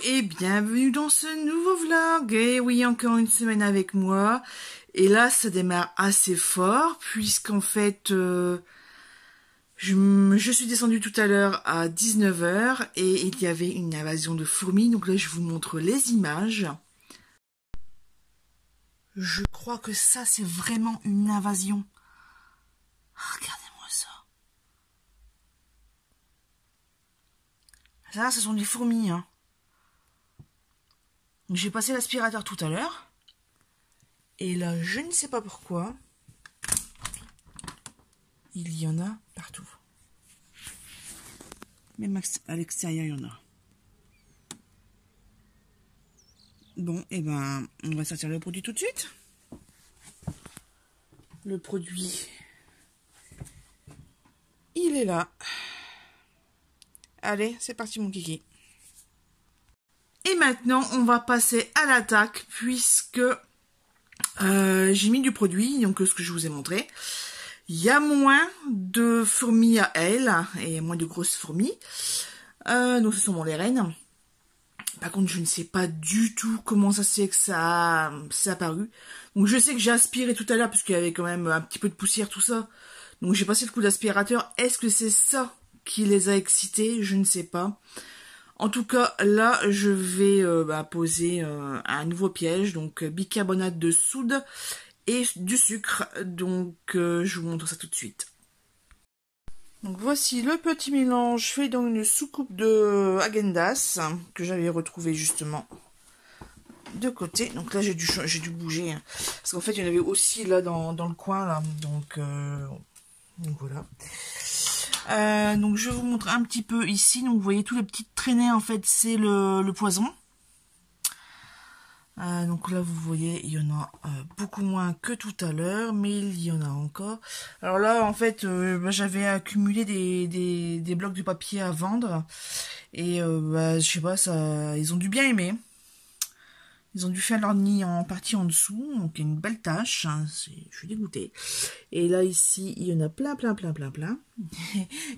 et bienvenue dans ce nouveau vlog. Et oui, encore une semaine avec moi. Et là, ça démarre assez fort puisqu'en fait, je suis descendue tout à l'heure à 19 h et il y avait une invasion de fourmis. Donc là, je vous montre les images. Je crois que ça, c'est vraiment une invasion. Regardez-moi ça. Ça, ce sont des fourmis, hein. J'ai passé l'aspirateur tout à l'heure. Et là, je ne sais pas pourquoi. Il y en a partout. Même à l'extérieur, il y en a. Bon, et ben, on va sortir le produit tout de suite. Le produit, il est là. Allez, c'est parti mon kiki. Et maintenant, on va passer à l'attaque puisque j'ai mis du produit, donc ce que je vous ai montré. Il y a moins de fourmis à ailes et moins de grosses fourmis. Donc ce sont bon, les reines. Par contre, je ne sais pas du tout comment ça se fait que ça s'est apparu. Donc je sais que j'ai aspiré tout à l'heure parce qu'il y avait quand même un petit peu de poussière, tout ça. Donc j'ai passé le coup d'aspirateur. Est-ce que c'est ça qui les a excités? Je ne sais pas. En tout cas, là, je vais poser un nouveau piège. Donc bicarbonate de soude et du sucre. Donc je vous montre ça tout de suite. Donc voici le petit mélange fait dans une soucoupe de Häagen-Dazs que j'avais retrouvé justement de côté. Donc là j'ai dû bouger hein, parce qu'en fait il y en avait aussi là dans le coin là. Donc voilà. Donc je vous montre un petit peu ici. Donc vous voyez tous les petits traînées en fait c'est le poison. Donc là vous voyez il y en a beaucoup moins que tout à l'heure, mais il y en a encore. Alors là en fait j'avais accumulé des blocs de papier à vendre et je sais pas, ça ils ont dû bien aimer. Ils ont dû faire leur nid en partie en dessous, donc il y a une belle tache, hein, je suis dégoûtée. Et là ici il y en a plein.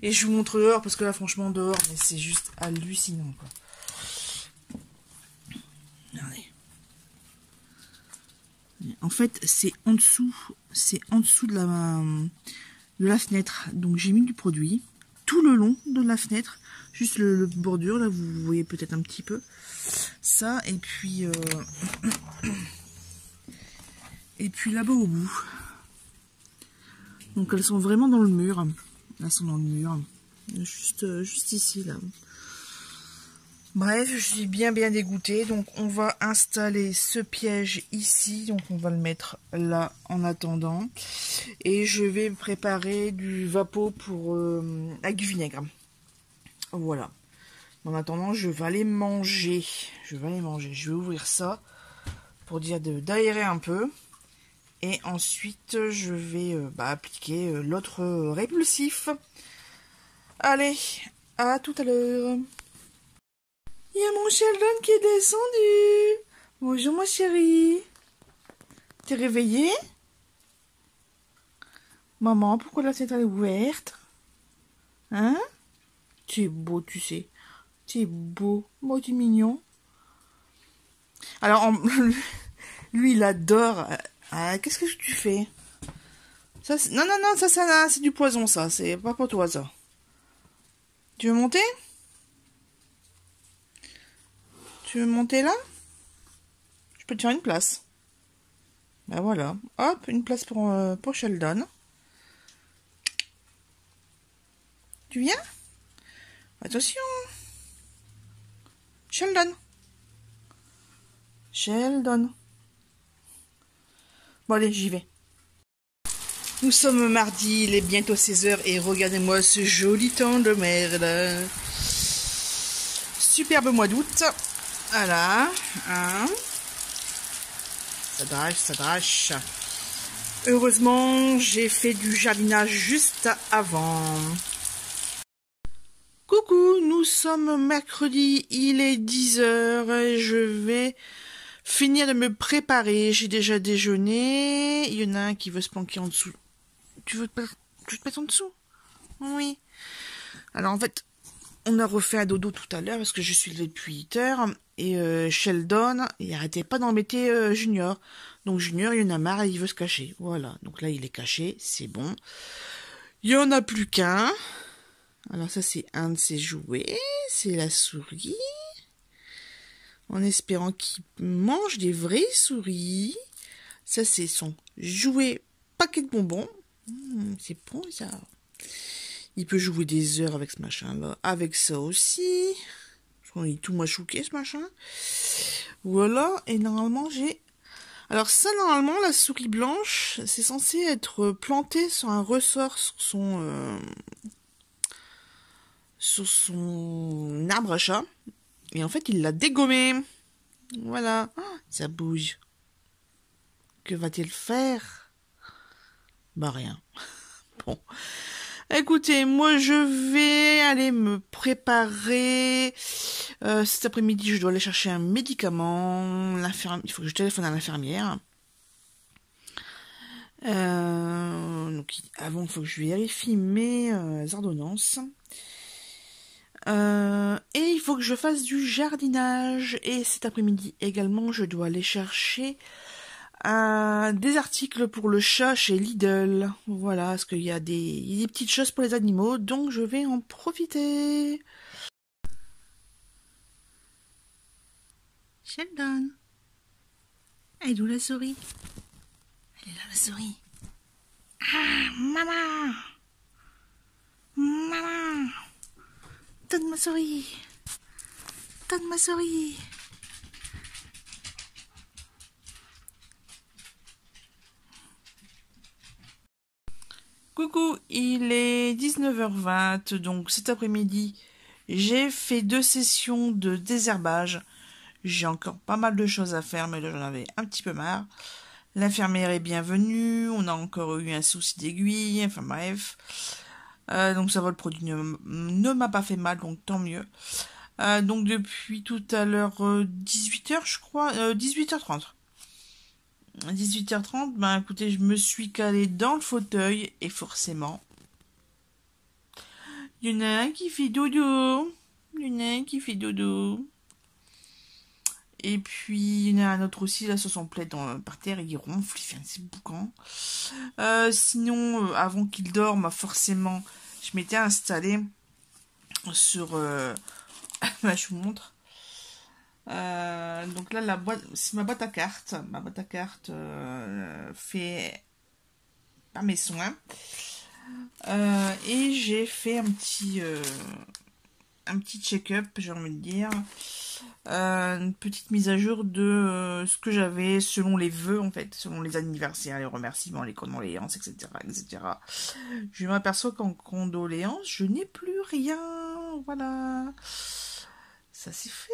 Et je vous montre dehors parce que là franchement dehors mais c'est juste hallucinant quoi. Regardez. En fait, c'est en dessous de la fenêtre. Donc j'ai mis du produit tout le long de la fenêtre, juste le bordure là, vous voyez peut-être un petit peu ça, et puis là-bas au bout. Donc elles sont vraiment dans le mur. Elles sont dans le mur, juste ici là. Bref, je suis bien dégoûtée. Donc on va installer ce piège ici. Donc on va le mettre là en attendant. Et je vais préparer du vapeau pour avec du vinaigre. Voilà. En attendant, je vais aller manger. Je vais ouvrir ça pour dire d'aérer un peu. Et ensuite, je vais appliquer l'autre répulsif. Allez, à tout à l'heure. Il y a mon Sheldon qui est descendu. Bonjour ma chérie. T'es réveillée? Maman, pourquoi la fenêtre est ouverte? Hein? Tu es beau, tu sais. Tu es beau. Moi, tu es mignon. Alors, lui, il adore. Qu'est-ce que tu fais? Ça, non, ça c'est du poison, ça. C'est pas pour toi, ça. Tu veux monter? Tu veux monter là? Je peux te faire une place. Ben voilà. Hop, une place pour Sheldon. Tu viens? Attention. Sheldon. Bon allez, j'y vais. Nous sommes mardi, il est bientôt 16 h et regardez-moi ce joli temps de merde. Superbe mois d'août. Voilà, hein. Ça drache. Heureusement, j'ai fait du jardinage juste avant. Coucou, nous sommes mercredi, il est 10 h et je vais finir de me préparer. J'ai déjà déjeuné. Il y en a un qui veut se planquer en dessous. Tu veux te mettre en dessous? Oui. Alors en fait, on a refait un dodo tout à l'heure parce que je suis levée depuis 8 heures et Sheldon, il arrêtait pas d'embêter Junior. Donc Junior, il en a marre et il veut se cacher. Voilà, donc là il est caché, c'est bon. Il y en a plus qu'un. Alors ça c'est un de ses jouets, c'est la souris. En espérant qu'il mange des vraies souris. Ça c'est son jouet paquet de bonbons. C'est bon ça. Il peut jouer des heures avec ce machin-là. Avec ça aussi. Il est tout machouqué, ce machin. Voilà. Et normalement, j'ai... Alors ça, normalement, la souris blanche, c'est censé être planté sur un ressort sur son arbre à chat. Et en fait, il l'a dégommé. Voilà. Ah, ça bouge. Que va-t-il faire? Bah rien. Bon. Écoutez, moi je vais aller me préparer. Cet après-midi, je dois aller chercher un médicament. Il faut que je téléphone à l'infirmière. Donc avant, il faut que je vérifie mes ordonnances. Et il faut que je fasse du jardinage. Et cet après-midi également, je dois aller chercher des articles pour le chat chez Lidl. Voilà, parce qu'il y a des petites choses pour les animaux, donc je vais en profiter. Sheldon, elle est où la souris? Elle est là la souris. Ah, maman! Maman! Donne ma souris! Donne ma souris! Coucou, il est 19h20, donc cet après-midi, j'ai fait 2 sessions de désherbage. J'ai encore pas mal de choses à faire, mais là j'en avais un petit peu marre. L'infirmière est bienvenue, on a encore eu un souci d'aiguille, enfin bref. Donc ça va, le produit ne m'a pas fait mal, donc tant mieux. Donc depuis tout à l'heure 18h je crois, 18h30. 18h30, ben écoutez, je me suis calée dans le fauteuil et forcément, il y en a un qui fait dodo. Il y en a un qui fait dodo. Et puis, il y en a un autre aussi, là, sur son plaid par terre, il ronfle, il fait un petit boucan. Sinon, avant qu'il dorme, forcément, je m'étais installée sur... bah, je vous montre. Donc là, la boîte, c'est ma boîte à cartes. Ma boîte à cartes fait par mes soins. Et j'ai fait un petit check-up, j'ai envie de dire. Une petite mise à jour de ce que j'avais selon les vœux, en fait, selon les anniversaires, les remerciements, les condoléances, etc., etc. Je m'aperçois qu'en condoléances, je n'ai plus rien. Voilà. Ça c'est fait.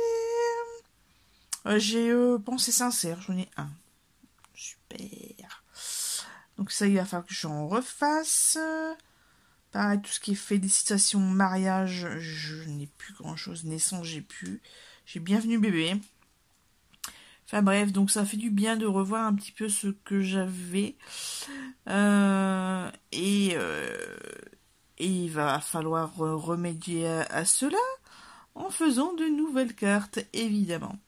J'ai pensé sincère, j'en ai un. Super. Donc ça, il va falloir que j'en refasse. Pareil, tout ce qui est félicitations, mariage, je n'ai plus grand chose. Naissance, j'ai plus. J'ai bienvenu bébé. Enfin bref, donc ça fait du bien de revoir un petit peu ce que j'avais. Et il va falloir remédier à cela en faisant de nouvelles cartes, évidemment.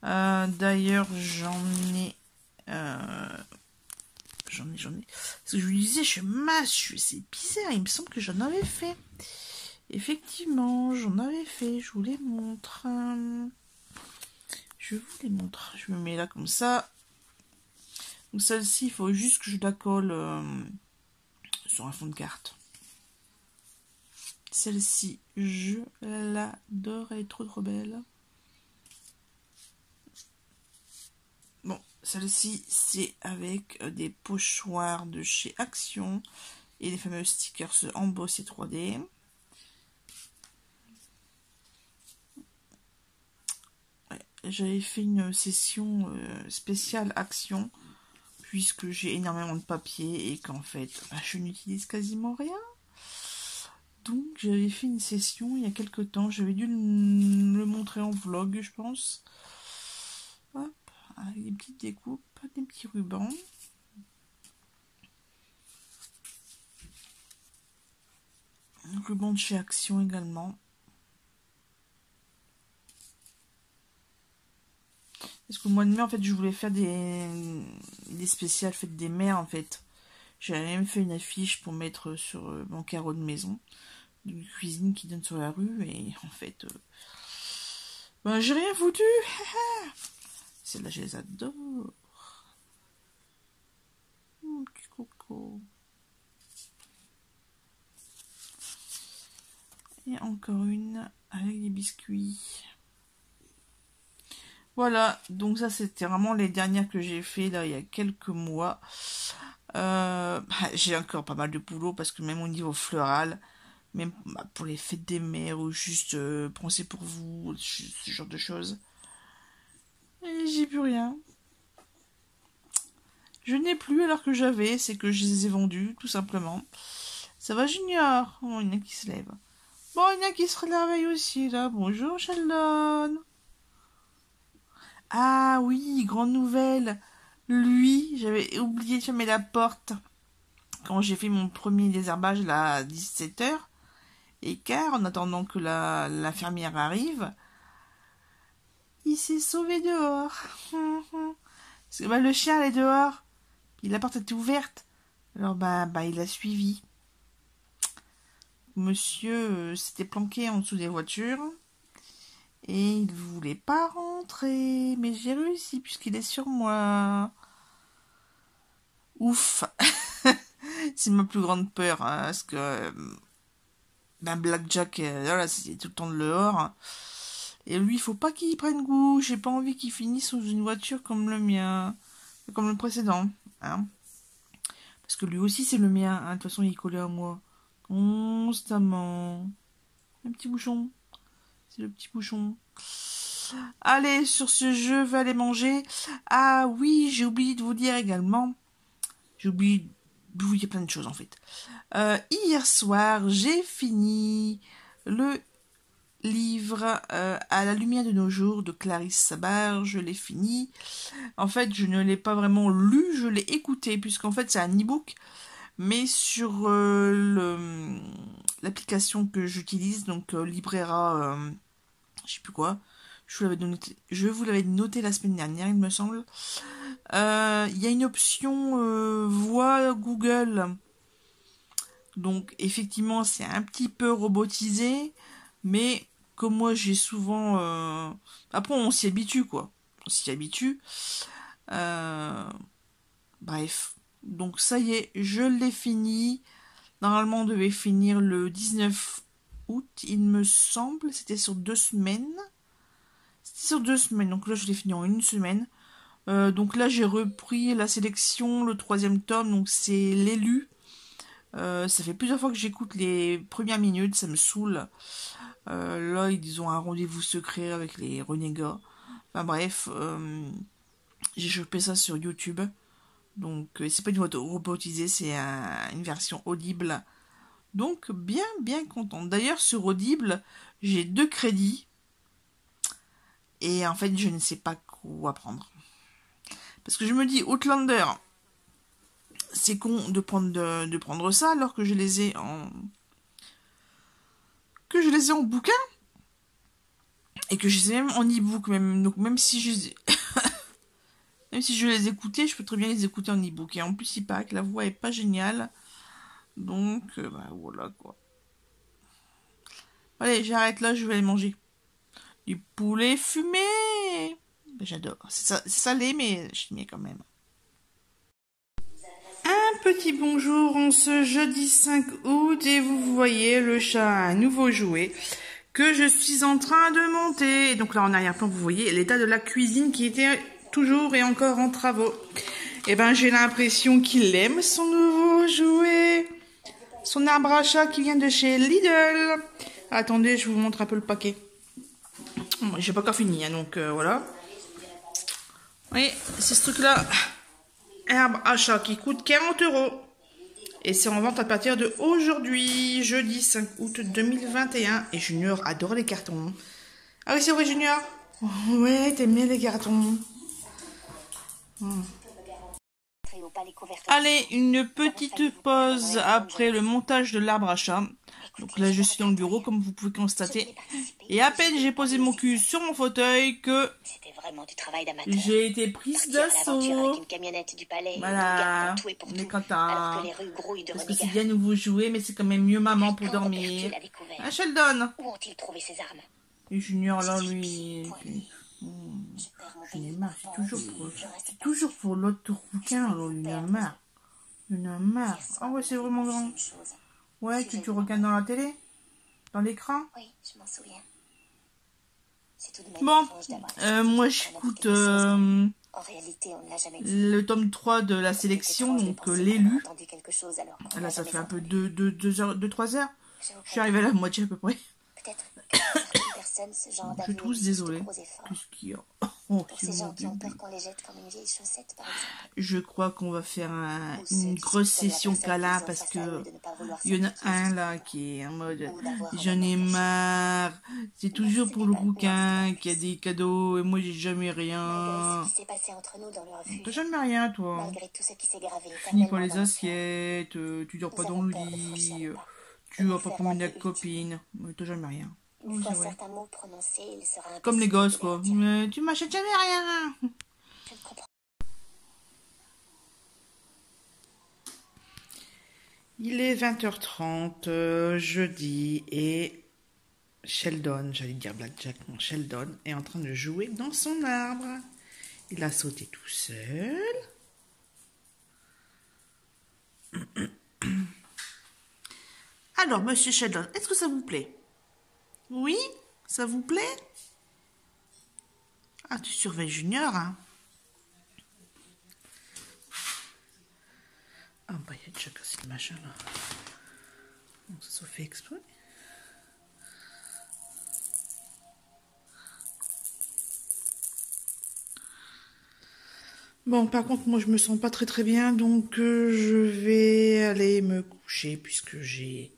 D'ailleurs, j'en ai... J'en ai. Parce que je lui disais, c'est bizarre, il me semble que j'en avais fait. Effectivement, j'en avais fait, je vous les montre. Je me mets là comme ça. Donc celle-ci, il faut juste que je la colle sur un fond de carte. Celle-ci, je l'adore, elle est trop belle. Bon, celle-ci, c'est avec des pochoirs de chez Action et les fameux stickers embossés 3D. J'avais fait une session spéciale Action puisque j'ai énormément de papier et qu'en fait je n'utilise quasiment rien. Donc j'avais fait une session il y a quelques temps, j'avais dû le montrer en vlog je pense. Hop, avec des petites découpes, des petits rubans. Un ruban de chez Action également. Parce qu'au mois de mai, en fait, je voulais faire des spéciales fêtes des mères, en fait. J'avais même fait une affiche pour mettre sur mon carreau de maison. Une cuisine qui donne sur la rue. Et en fait, ben, j'ai rien foutu. Celles-là, je les adore. Oh, petit coco. Et encore une avec des biscuits. Voilà, donc ça c'était vraiment les dernières que j'ai fait là il y a quelques mois. J'ai encore pas mal de boulot parce que même au niveau floral, même pour les fêtes des mères ou juste penser pour vous, ce genre de choses. Et j'ai plus rien. Je n'ai plus alors que j'avais, c'est que je les ai vendus tout simplement. Ça va Junior? Oh, il y en a qui se lève. Bon, il y en a qui se réveillent aussi là. Bonjour Sheldon. Ah oui, grande nouvelle. Lui, j'avais oublié de fermer la porte quand j'ai fait mon premier désherbage là à 17h. Et car, en attendant que l'infirmière arrive, il s'est sauvé dehors. Parce que le chien est dehors. Puis la porte était ouverte. Alors il a suivi. Monsieur s'était planqué en dessous des voitures. Et il voulait pas rentrer. Mais j'ai réussi puisqu'il est sur moi. Ouf. C'est ma plus grande peur. Hein, parce que Blackjack, là, c'est tout le temps dehors. Hein. Et lui, il faut pas qu'il prenne goût. J'ai pas envie qu'il finisse sous une voiture comme le mien. Comme le précédent. Hein. Parce que lui aussi, c'est le mien. Hein. De toute façon, il est collé à moi. Constamment. Un petit bouchon. C'est le petit bouchon. Allez, sur ce, je vais aller manger. Ah oui, j'ai oublié de vous dire également. J'ai oublié de vous dire plein de choses en fait. Hier soir, j'ai fini le livre À la lumière de nos jours de Clarisse Sabar. Je l'ai fini. En fait, je ne l'ai pas vraiment lu, je l'ai écouté puisqu'en fait c'est un e-book. Mais sur l'application que j'utilise, donc Librera, je sais plus quoi, je vous l'avais noté la semaine dernière, il me semble. Il y a une option voix Google. Donc effectivement c'est un petit peu robotisé, mais comme moi j'ai souvent... Après on s'y habitue quoi. On s'y habitue. Bref. Donc ça y est, je l'ai fini. Normalement on devait finir le 19 août, il me semble. C'était sur 2 semaines. C'était sur 2 semaines, donc là je l'ai fini en 1 semaine. Donc là j'ai repris la sélection, le 3e tome, donc c'est l'élu. Ça fait plusieurs fois que j'écoute les premières minutes, ça me saoule. Là ils ont un rendez-vous secret avec les renégats. Enfin bref, j'ai chopé ça sur YouTube. Donc c'est pas une voix robotisée, c'est une version audible. Donc bien contente. D'ailleurs sur Audible, j'ai 2 crédits. Et en fait je ne sais pas quoi prendre. Parce que je me dis Outlander, c'est con de prendre ça alors que je les ai en bouquin et que je les ai même en e-book même. Donc même si je les écoutais, je peux très bien les écouter en e-book. Et en plus il paraît que la voix est pas géniale. Donc voilà quoi. Allez, j'arrête là, je vais aller manger du poulet fumé. J'adore. C'est salé mais je l'aime quand même. Un petit bonjour en ce jeudi 5 août et vous voyez le chat a un nouveau jouet que je suis en train de monter. Et donc là en arrière-plan vous voyez l'état de la cuisine qui était toujours et encore en travaux. Et ben j'ai l'impression qu'il aime son nouveau jouet. Son arbre à chat qui vient de chez Lidl. Attendez, je vous montre un peu le paquet. J'ai pas encore fini hein, donc voilà. Oui, c'est ce truc là. Herbe à chat qui coûte 40 €. Et c'est en vente à partir de aujourd'hui, jeudi 5 août 2021. Et Junior adore les cartons. Ah oui, c'est vrai, Junior. Oh, ouais, t'aimes bien les cartons. Allez, une petite pause après le montage de l'arbre à chat. Donc là, je suis dans le bureau, comme vous pouvez constater. Et à peine j'ai posé mon cul sur mon fauteuil que C'était vraiment du travail d'amateur. j'ai été prise Partir à l'aventure avec d'assaut. une camionnette du palais, Voilà, et tout et pour on est tout, content. alors que les rues grouillent de Parce que c'est renégats. bien où vous jouez, mais c'est quand même mieux maman pour Quand dormir. Roberti l'a découvert, Un Sheldon. où ont-ils trouvé ces armes? Et Junior, là, Je suis lui... pieds poings liés. Je perds mon J'en ai pays. marre, Je reste c'est toujours pour l'autre rouquin, là, il en a marre. Il en a marre. Hier soir, Ah ouais, c'est on vraiment m'a grand. confié une chose. Ouais, tu regardes dans la télé? Dans l'écran? Oui, je m'en souviens. C'est tout de même Bon, étrange d'avoir moi qu'on a j'écoute dit quelque chose. En réalité, on ne l'a jamais dit. le tome 3 de la sélection, C'est étrange de donc penser qu'on a l'élu. entendu quelque chose alors qu'on Là, l'a ça jamais fait un peu entendu. 2 heures, 3 heures. Je vous Je suis arrivée à la moitié à peu près. Peut-être que pour certaines personnes, ce genre Je suis d'avenir tous exige de désolée. gros efforts. Qu'est-ce qu'il y a? Oh, Pour c'est ces mon gens qui ont bébé. peur qu'on les jette comme une vieille chaussette, par exemple. Je crois qu'on va faire Ou ceux une qui grosse soupçonnent la session personne câlin qu'ils ont parce face à eux que de ne pas vouloir il y en a s'impliquer un jusqu'au là bout. qui est en mode Ou d'avoir un j'en ai amour caché. marre, c'est toujours ce pour n'est le pas- non, rouquin c'est pas qui a plus. des cadeaux et moi j'ai jamais Malgré rien. ce qui s'est passé entre nous dans le T'as refuge, jamais rien toi. malgré tout ce qui s'est gravé Finis pas éternellement les dans l'histoire, assiettes, tu dors nous pas dans avons le peur de franchir lit, le pas, tu de vas nous pas faire promener rendre avec utile. copine. Mais t'as jamais rien. Une Oui, fois c'est vrai. certains mots prononcés, il sera impossible Comme les gosses de les quoi. retirer. Mais tu m'achètes jamais rien. Je ne comprends Il est 20h30, jeudi, et Sheldon, j'allais dire Blackjack, non, Sheldon est en train de jouer dans son arbre. Il a sauté tout seul. Alors, monsieur Sheldon, est-ce que ça vous plaît? Oui? Ça vous plaît? Ah, tu surveilles Junior, hein? Ah, bah, il y a déjà cassé le machin, là. Donc, ça soit fait exprès. Bon, par contre, moi, je me sens pas très bien, donc je vais aller me coucher, puisque je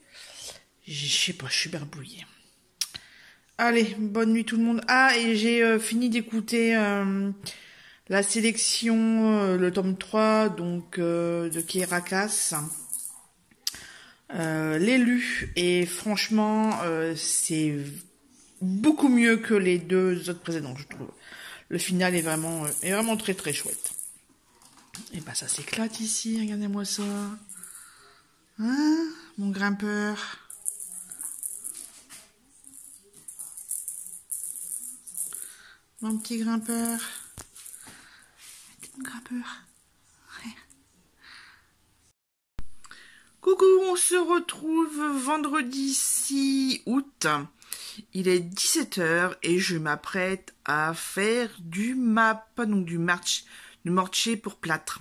sais pas, je suis barbouillée. Allez, bonne nuit tout le monde. Ah, et j'ai fini d'écouter la sélection, le tome 3, donc de Kierakas. L'élu, et franchement, c'est beaucoup mieux que les 2 autres précédents, je trouve. Le final est vraiment très très chouette. Et bah ça s'éclate ici, regardez-moi ça. Hein, mon grimpeur. Mon petit grimpeur. Mon grimpeur. Ouais. Coucou, on se retrouve vendredi 6 août. Il est 17h et je m'apprête à faire du mortier pour plâtre.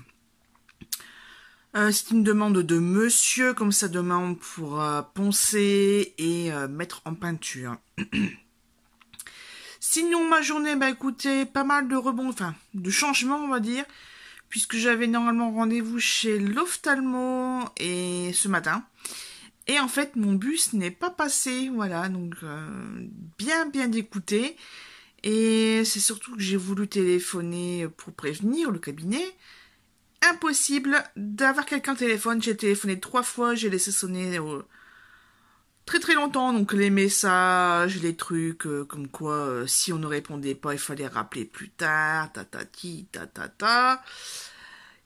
C'est une demande de monsieur, comme ça demande pour poncer et mettre en peinture. Sinon, ma journée, bah écoutez, pas mal de rebonds, enfin, de changements, on va dire, puisque j'avais normalement rendez-vous chez l'ophtalmo et ce matin. Et en fait, mon bus n'est pas passé, voilà, donc bien d'écouter. Et c'est surtout que j'ai voulu téléphoner pour prévenir le cabinet. Impossible d'avoir quelqu'un au téléphone. J'ai téléphoné 3 fois, j'ai laissé sonner très longtemps. Donc les messages, les trucs, comme quoi si on ne répondait pas, il fallait rappeler plus tard, tatati, tatata.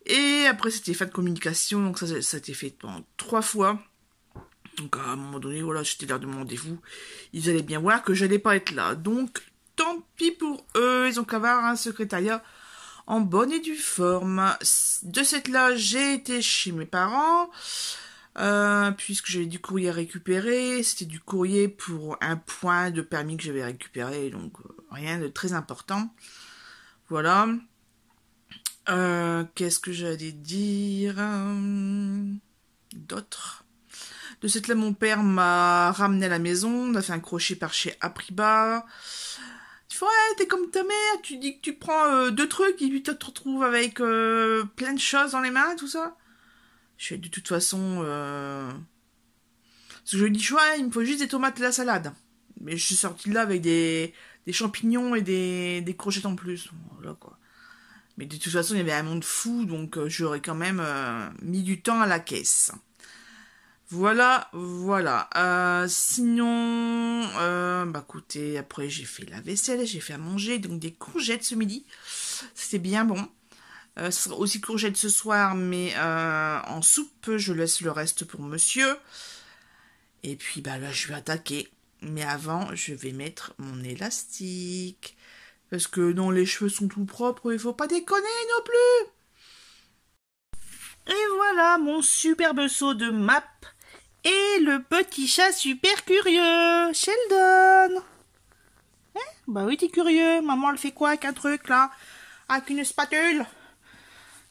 Et après c'était fin de communication, donc ça a été fait pendant 3 fois. Donc à un moment donné, voilà, j'étais l'heure de mon rendez-vous. Ils allaient bien voir que j'allais pas être là. Donc tant pis pour eux, ils ont qu'à avoir un secrétariat en bonne et due forme. De cette là, j'ai été chez mes parents, puisque j'avais du courrier à récupérer. C'était du courrier pour un point de permis que j'avais récupéré, donc rien de très important. Voilà. Qu'est-ce que j'allais dire d'autre? De cette là, mon père m'a ramené à la maison. On a fait un crochet par chez Apriba. Tu fais, ouais, t'es comme ta mère, tu dis que tu prends 2 trucs et puis tu te retrouves avec plein de choses dans les mains, tout ça. Je fais de toute façon... Parce que je lui dis, ouais, il me faut juste des tomates et de la salade. Mais je suis sortie de là avec des champignons et des crochettes en plus. Voilà, quoi. Mais de toute façon, il y avait un monde fou, donc j'aurais quand même mis du temps à la caisse. Voilà, voilà. Sinon, bah écoutez, après j'ai fait la vaisselle, j'ai fait à manger, donc des courgettes ce midi. C'était bien bon. Ce sera aussi courgettes ce soir, mais en soupe, je laisse le reste pour monsieur. Et puis bah là, je vais attaquer. Mais avant, je vais mettre mon élastique. Parce que non, les cheveux sont tout propres, il faut pas déconner non plus. Et voilà mon superbe seau de map. Et le petit chat super curieux, Sheldon. Bah oui, t'es curieux. Maman, elle fait quoi avec un truc, là? Avec une spatule?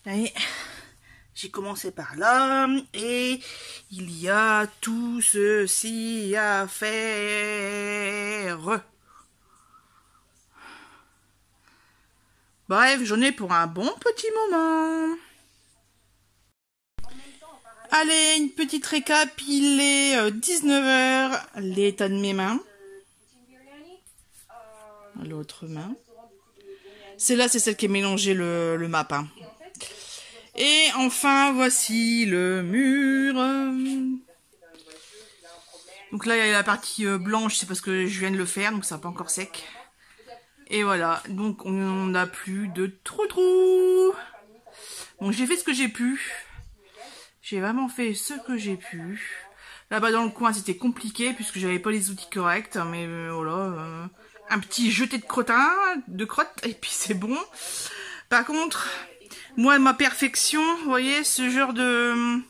Et j'ai commencé par là. Et il y a tout ceci à faire. Bref, j'en ai pour un bon petit moment. Allez, une petite récap, il est 19 h, l'état de mes mains. L'autre main. Celle-là, c'est celle qui est mélangée le map. Hein. Et enfin, voici le mur. Donc là, il y a la partie blanche, c'est parce que je viens de le faire, donc ça n'est pas encore sec. Et voilà, donc on n'a plus de trou-trou. Bon, j'ai fait ce que j'ai pu. J'ai vraiment fait ce que j'ai pu. Là-bas dans le coin, c'était compliqué puisque j'avais pas les outils corrects. Mais voilà, un petit jeté de crottin, de crotte, et puis c'est bon. Par contre, moi, ma perfection, vous voyez, ce genre de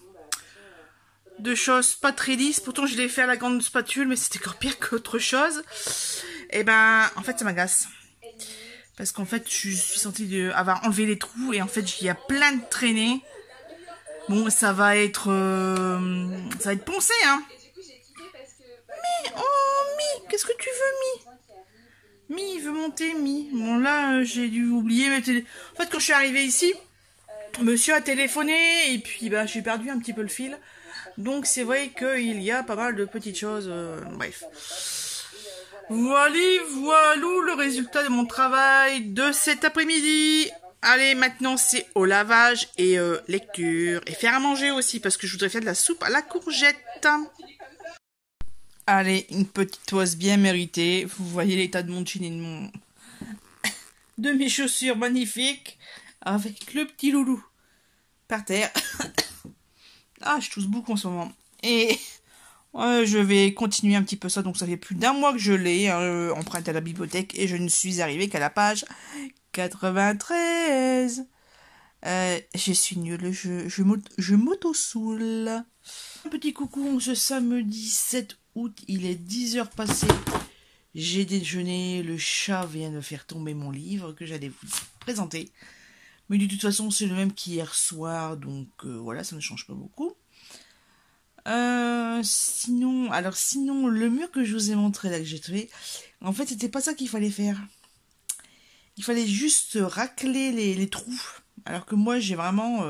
choses pas très lisses. Pourtant, je l'ai fait à la grande spatule, mais c'était encore pire qu'autre chose. Et ben, en fait, ça m'agace. Parce qu'en fait, je suis sentie avoir enlevé les trous et en fait, il y a plein de traînées. Bon, ça va être poncé, hein. Mais, oh, Mi, qu'est-ce que tu veux, Mi? Mi, il veut monter, Mi. Bon, là, j'ai dû oublier. En fait, quand je suis arrivée ici, monsieur a téléphoné et puis, bah, j'ai perdu un petit peu le fil. Donc, c'est vrai qu'il y a pas mal de petites choses. Bref. Voilà, voilou, le résultat de mon travail de cet après-midi. Allez, maintenant c'est au lavage et lecture. Et faire à manger aussi, parce que je voudrais faire de la soupe à la courgette. Allez, une petite toise bien méritée. Vous voyez l'état de mon jean et de mes chaussures magnifiques. Avec le petit loulou par terre. Ah, je tousse beaucoup en ce moment. Et je vais continuer un petit peu ça. Donc ça fait plus d'1 mois que je l'ai emprunté à la bibliothèque. Et je ne suis arrivée qu'à la page 93. Je suis nulle, je m'auto-soule. Un petit coucou, ce samedi 7 août, il est 10 h passées. J'ai déjeuné, le chat vient de faire tomber mon livre que j'allais vous présenter. Mais de toute façon, c'est le même qu'hier soir, donc voilà, ça ne change pas beaucoup. Sinon, le mur que je vous ai montré là, que j'ai trouvé, en fait, c'était pas ça qu'il fallait faire. Il fallait juste racler les trous. Alors que moi, j'ai vraiment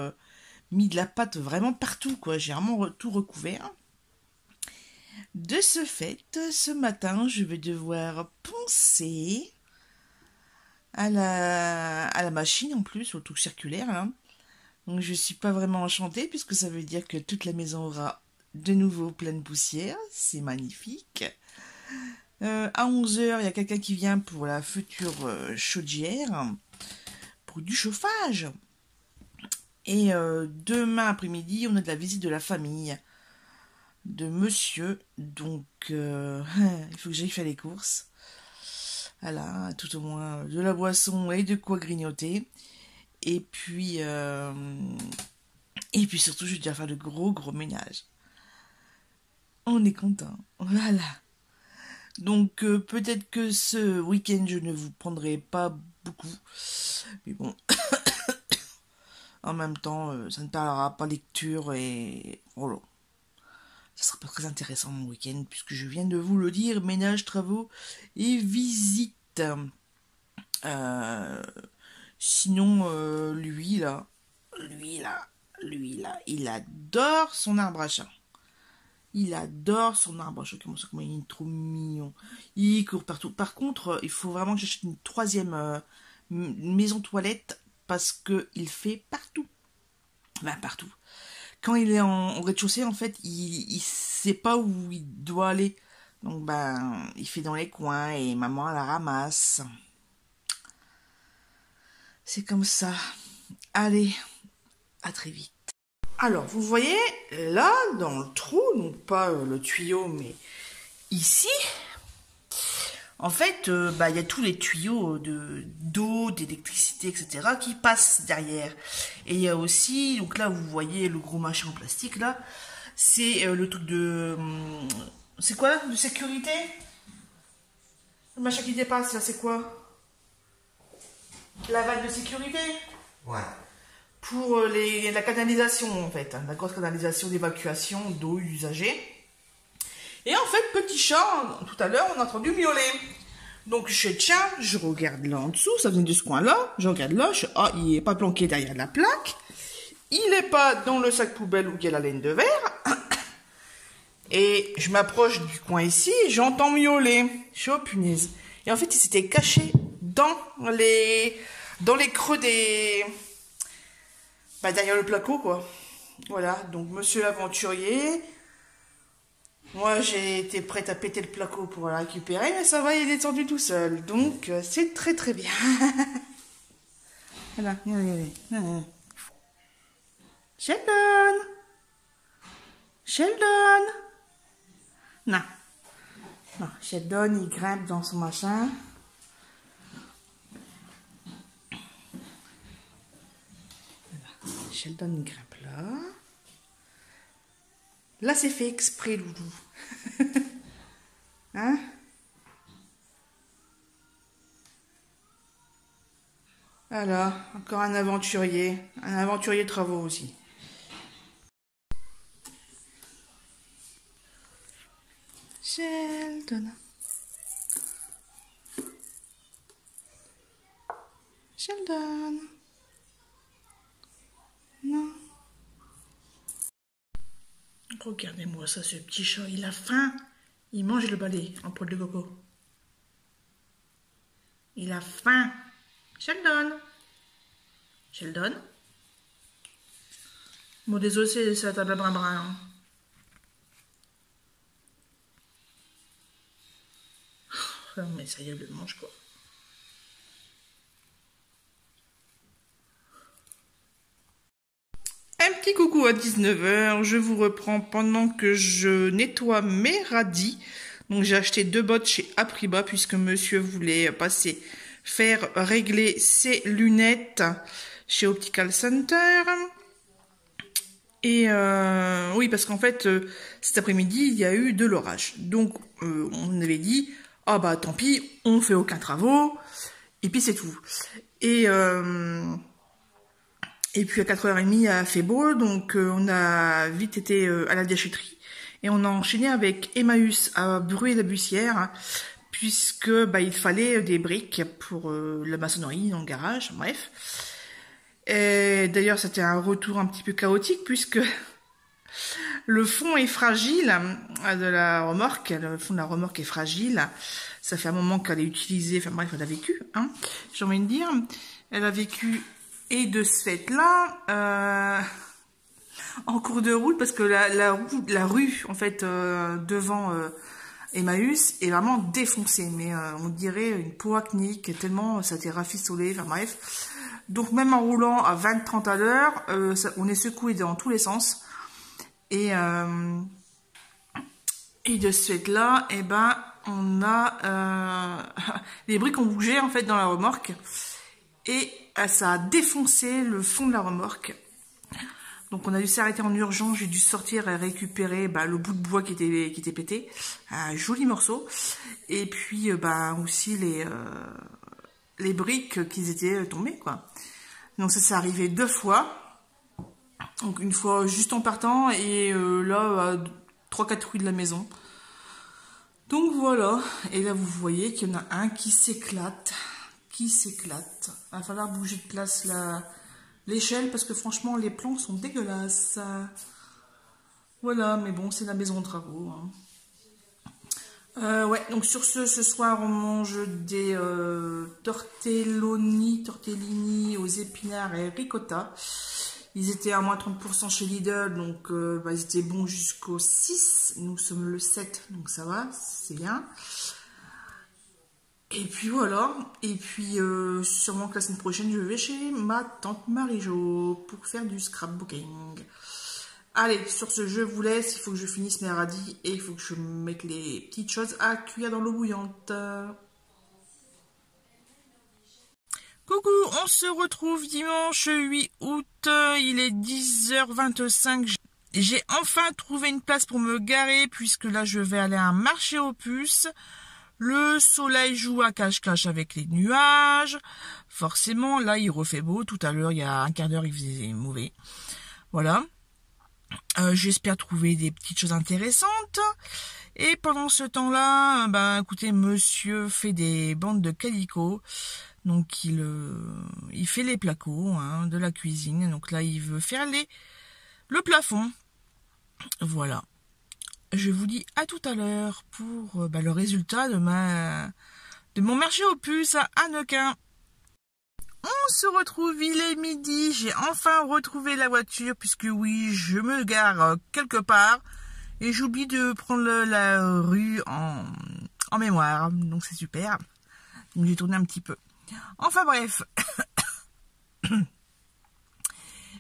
mis de la pâte vraiment partout, quoi. J'ai vraiment tout recouvert. De ce fait, ce matin, je vais devoir poncer à la machine en plus, au truc circulaire. Là. Donc je suis pas vraiment enchantée puisque ça veut dire que toute la maison aura de nouveau plein de poussière. C'est magnifique. À 11 h, il y a quelqu'un qui vient pour la future chaudière, pour du chauffage. Et demain après-midi, on a de la visite de la famille de monsieur. Donc, il faut que j'aille faire les courses. Voilà, tout au moins de la boisson et de quoi grignoter. Et puis surtout, je vais déjà faire de gros ménage. On est content. Voilà. Donc, peut-être que ce week-end, je ne vous prendrai pas beaucoup. Mais bon... En même temps, ça ne parlera pas lecture et... Voilà. Ça sera pas très intéressant mon week-end, puisque je viens de vous le dire, ménage, travaux et visite. Sinon, lui là, il adore son arbre à chat. Il adore son arbre à chat. Comment il est trop mignon. Il court partout. Par contre, il faut vraiment que j'achète une 3e maison toilette, parce qu'il fait partout. Ben, partout. quand il est au rez-de-chaussée, en fait, il sait pas où il doit aller. Donc, ben, il fait dans les coins et maman la ramasse. C'est comme ça. Allez, à très vite. Alors, vous voyez, là, dans le trou, donc pas le tuyau, mais ici, en fait, il y a tous les tuyaux d'eau, d'électricité, etc. qui passent derrière. Et il y a aussi, donc là, vous voyez le gros machin en plastique, là, c'est le truc de... c'est quoi, de sécurité? Le machin qui dépasse, là, c'est quoi? La vanne de sécurité? Ouais. Pour la canalisation, en fait, hein, la grosse canalisation d'évacuation d'eau usagée. Et en fait, petit chat, tout à l'heure, on a entendu miauler. Donc, je fais, tiens, je regarde là en dessous, ça vient de ce coin-là, je regarde là, ah, il n'est pas planqué derrière la plaque, il n'est pas dans le sac poubelle où il y a la laine de verre. Et je m'approche du coin ici, j'entends miauler. Je suis, oh punaise. Et en fait, il s'était caché dans les creux des... derrière le placo, quoi. Voilà, donc monsieur l'aventurier... Moi, j'ai été prête à péter le placo pour la récupérer, mais ça va, il est descendu tout seul. Donc, c'est très très bien. Voilà, regardez. Sheldon! Sheldon! Non. Non, Sheldon, il grimpe dans son machin. Voilà. Sheldon, il grimpe là. Là, c'est fait exprès, Loulou. Hein? Voilà, encore un aventurier de travaux aussi. Sheldon. Sheldon. Non. Regardez-moi ça, ce petit chat, il a faim. Il mange le balai en poil de coco. Il a faim. Sheldon. Sheldon. Bon, désolé, c'est la table à brin-brin. Hein. Oh, mais ça y est, le mange quoi. Un petit coucou à 19 h, je vous reprends pendant que je nettoie mes radis. Donc j'ai acheté 2 bottes chez Apriba puisque monsieur voulait passer faire régler ses lunettes chez Optical Center. Et oui, parce qu'en fait, cet après-midi, il y a eu de l'orage. Donc on avait dit, ah bah tant pis, on fait aucun travaux, et puis c'est tout. Et puis à 4h30, il a fait beau, donc on a vite été à la déchetterie. Et on a enchaîné avec Emmaüs à Bruay-la-Bussière, puisque il fallait des briques pour la maçonnerie dans le garage, bref. Et d'ailleurs, c'était un retour un petit peu chaotique, puisque le fond est fragile de la remorque. Le fond de la remorque est fragile. Ça fait un moment qu'elle est utilisée, enfin bref, elle a vécu, hein, j'ai envie de dire. Elle a vécu... Et de ce fait-là, en cours de route, parce que la rue, en fait, devant Emmaüs est vraiment défoncée. Mais on dirait une peau acnique, tellement ça a été rafistolé, enfin bref. Donc même en roulant à 20-30 à l'heure, on est secoué dans tous les sens. Et de ce fait-là, on a... les briques ont bougé, en fait, dans la remorque. Et ça a défoncé le fond de la remorque. Donc on a dû s'arrêter en urgence, j'ai dû sortir et récupérer le bout de bois qui était pété. Un joli morceau. Et puis aussi les briques qui étaient tombées, quoi. Donc ça s'est arrivé 2 fois. Donc une fois juste en partant et là à 3-4 rues de la maison. Donc voilà. Et là vous voyez qu'il y en a un qui s'éclate. Il va falloir bouger de place l'échelle parce que franchement les plans sont dégueulasses. Voilà, mais bon, c'est la maison de travaux. Hein. Ouais, donc sur ce soir on mange des tortellini aux épinards et ricotta. Ils étaient à moins 30% chez Lidl, donc bah, ils étaient bons jusqu'au 6. Nous sommes le 7, donc ça va, c'est bien. Et puis voilà. Et puis sûrement que la semaine prochaine, je vais chez ma tante Marie-Jo pour faire du scrapbooking. Allez, sur ce, je vous laisse. Il faut que je finisse mes radis et il faut que je mette les petites choses à cuire dans l'eau bouillante. Coucou, on se retrouve dimanche 8 août, il est 10h25. J'ai enfin trouvé une place pour me garer puisque là je vais aller à un marché aux puces. Le soleil joue à cache-cache avec les nuages. Forcément, là il refait beau. Tout à l'heure, il y a un quart d'heure, il faisait mauvais. Voilà. J'espère trouver des petites choses intéressantes. Et pendant ce temps-là, bah écoutez, monsieur fait des bandes de calicot. Donc il fait les placos hein, de la cuisine. Donc là il veut faire le plafond. Voilà. Je vous dis à tout à l'heure pour le résultat de mon marché aux puces à Hannequin. On se retrouve, il est midi. J'ai enfin retrouvé la voiture puisque oui, je me gare quelque part et j'oublie de prendre la rue en mémoire. Donc c'est super. Donc j'ai tourné un petit peu. Enfin bref,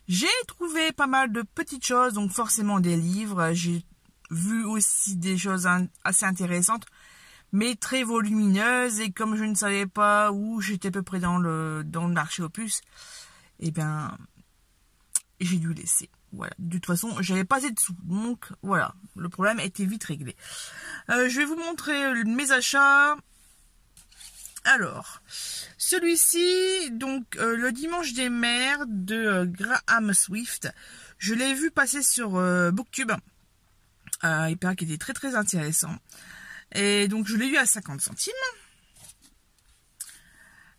j'ai trouvé pas mal de petites choses, donc forcément des livres. J'ai vu aussi des choses assez intéressantes, mais très volumineuses. Et comme je ne savais pas où j'étais à peu près dans le marché aux puces, eh bien, j'ai dû laisser. Voilà. De toute façon, j'avais pas assez de sous, donc voilà, le problème était vite réglé. Je vais vous montrer mes achats. Alors, celui-ci, donc le dimanche des mères de Graham Swift, je l'ai vu passer sur Booktube. Il paraît qu'il était très très intéressant. Et donc je l'ai eu à 50 centimes.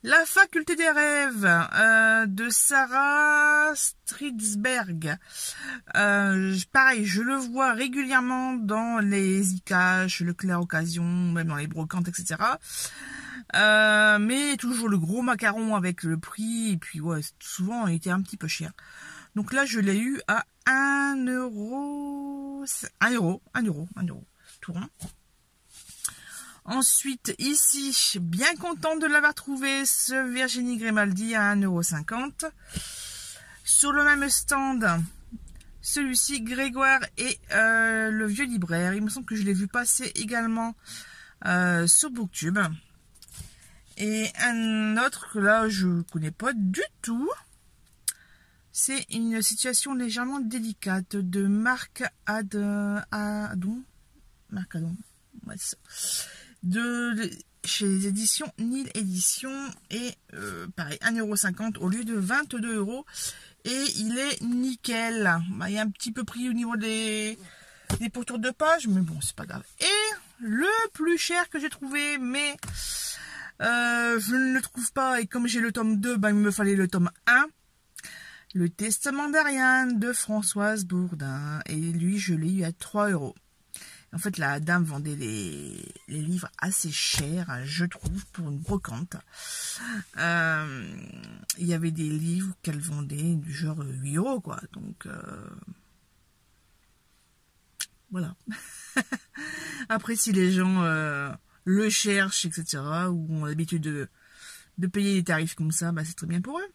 La faculté des rêves de Sarah Stridsberg. Pareil, je le vois régulièrement dans les iCash, le Claire Occasion, même dans les brocantes, etc. Mais toujours le gros macaron avec le prix, et puis ouais, souvent il était un petit peu cher. Donc là je l'ai eu à 1 euro, tout rond. Ensuite ici, bien contente de l'avoir trouvé, ce Virginie Grimaldi à 1,50 €. Sur le même stand, celui-ci Grégoire et le vieux libraire. Il me semble que je l'ai vu passer également sur Booktube. Et un autre que là je ne connais pas du tout. C'est une situation légèrement délicate de Marc Adon. Marc Adon. Ouais, c'est ça. Chez les éditions Nil Éditions. Et pareil, 1,50 € au lieu de 22 €. Et il est nickel. Bah, il y a un petit peu pris au niveau des pourtours de page. Mais bon, c'est pas grave. Et le plus cher que j'ai trouvé, mais je ne le trouve pas. Et comme j'ai le tome 2, bah, il me fallait le tome 1. Le Testament d'Ariane de Françoise Bourdin. Et lui, je l'ai eu à 3 €. En fait, la dame vendait les livres assez chers, je trouve, pour une brocante. Il y avait des livres qu'elle vendait du genre 8 €, quoi. Donc, voilà. Après, si les gens le cherchent, etc., ou ont l'habitude de payer des tarifs comme ça, bah, c'est très bien pour eux.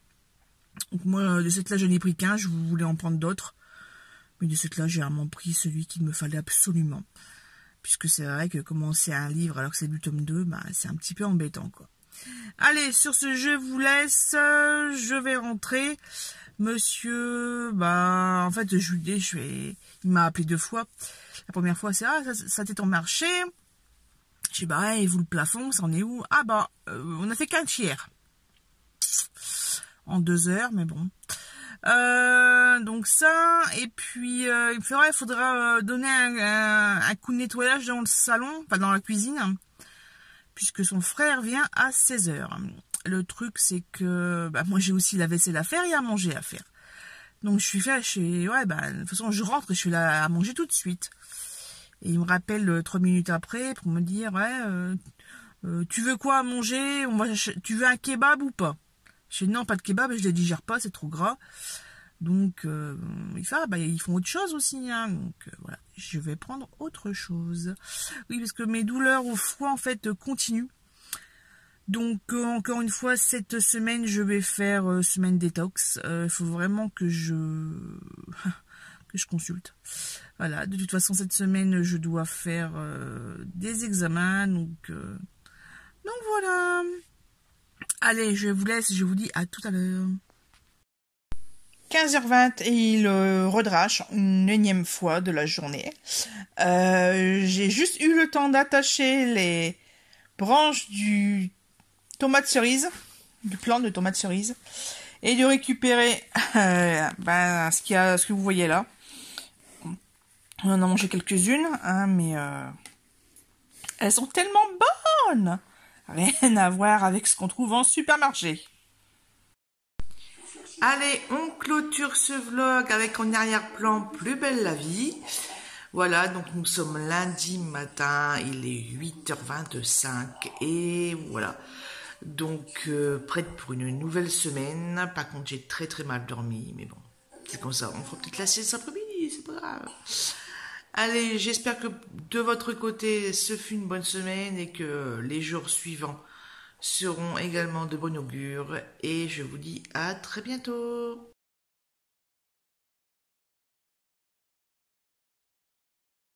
Donc moi, de cette là, je n'ai pris qu'un, je voulais en prendre d'autres. Mais de cette là, j'ai vraiment pris celui qu'il me fallait absolument. Puisque c'est vrai que commencer un livre alors que c'est du tome 2, bah, c'est un petit peu embêtant, quoi. Allez, sur ce, je vous laisse. Je vais rentrer. Monsieur, bah, en fait, il m'a appelé 2 fois. La première fois, c'est, ça t'est en marché. Je dis, bah, et vous, le plafond, ça en est où? Ah, bah, on a fait qu'un tiers. En 2 heures, mais bon. Donc ça, et puis il faudra donner un coup de nettoyage dans le salon, pas dans la cuisine, puisque son frère vient à 16 h. Le truc, c'est que bah, moi j'ai aussi la vaisselle à faire et à manger à faire. Donc de toute façon je rentre et je suis là à manger tout de suite. Et il me rappelle 3 minutes après pour me dire, tu veux quoi à manger? Tu veux un kebab ou pas? Je dis non, pas de kebab, je les digère pas, c'est trop gras. Donc, ils font autre chose aussi. Hein. Donc, voilà, je vais prendre autre chose. Oui, parce que mes douleurs au foie, en fait, continuent. Donc, encore une fois, cette semaine, je vais faire semaine détox. Il faut vraiment que que je consulte. Voilà, de toute façon, cette semaine, je dois faire des examens. Donc voilà. Allez, je vous laisse. Je vous dis à tout à l'heure. 15h20 et il redrache une énième fois de la journée. J'ai juste eu le temps d'attacher les branches du tomate cerise, du plant de tomate cerise, et de récupérer ce que vous voyez là. On en a mangé quelques-unes, hein, mais elles sont tellement bonnes. Rien à voir avec ce qu'on trouve en supermarché. Allez, on clôture ce vlog avec en arrière-plan Plus belle la vie. Voilà, donc nous sommes lundi matin, il est 8h25 et voilà. Donc, prête pour une nouvelle semaine. Par contre, j'ai très très mal dormi, mais bon, c'est comme ça. On fera peut-être la sieste après-midi, c'est pas grave. Allez, j'espère que de votre côté, ce fut une bonne semaine et que les jours suivants seront également de bon augure. Et je vous dis à très bientôt.